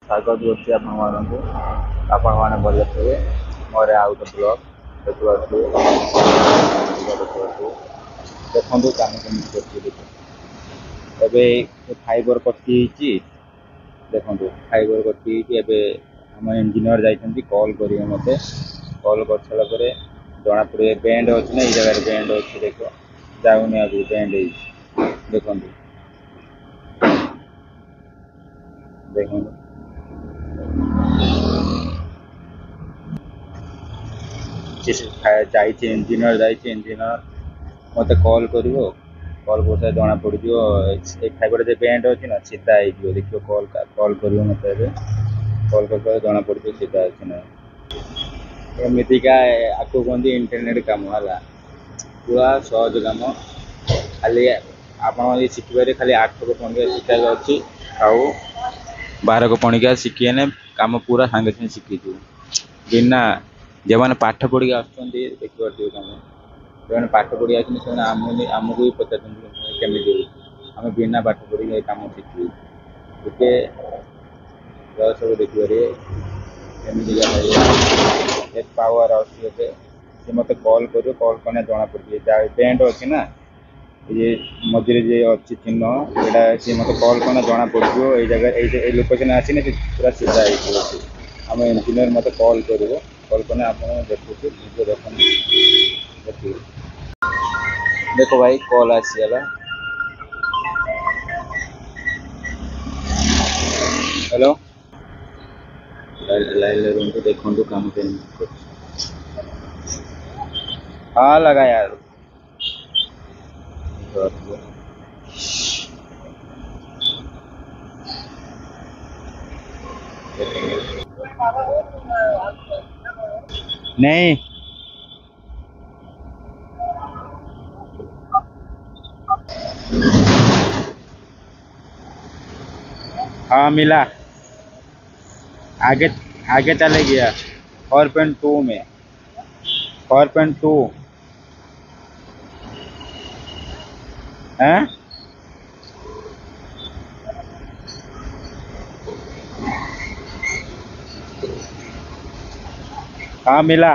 स्वागत करुच्ची आपण मैंने भले थे मोर आउ ब्लॉग देखो देखो कम कमी फाइबर कटि देखो फाइबर कटि आम इंजीनियर जाइए कॉल करेंगे मत कॉल कर सारापर जना पड़े बैंड अच्छी ना ये जगह बैंड अच्छी देख जाऊनी आज बैंड देखो देखो इंजीनियर इंजीनियर मत कॉल कर कॉल कर जना पड़ फाइबर जो बैंड अच्छी ना सीधा हो देखिए कॉल कॉल कर मत कॉल कर जना पड़ सीधा अच्छी ना एमतीका आपको कहते इंटरनेट कम है पूरा सहज कम खाली आप शिखिबारे खाली 8 को पणिका शिखा अच्छी आउ 12 को पणिका शिखिने कम पूरा सांगे सांगे शिखी बिना जो मैंने पाठ पढ़ी आसुँच देखिए कम जो पाठ पढ़ी आमको भी पचार केमी आम बिना पाठ पढ़ी कम शिखु टे सब देखिए पावर आसे मत कॉल कर कॉल करने जना पड़े बैंड अच्छी ना ये मझे जे अच्छी चिन्ह यहाँ सी मत कॉल करना जना पड़ो ये जगह लोकेशन आसी पूरा सीधा आम इंजीनियर मत कॉल कर कॉल करने आप देखो देखिए देखो भाई कॉल आसीगला हेलो लाइन रूम को देखो काम हाँ लगा यार नहीं हाँ मिला आगे आगे चले गया 4.2 में 4.2 है हाँ मिला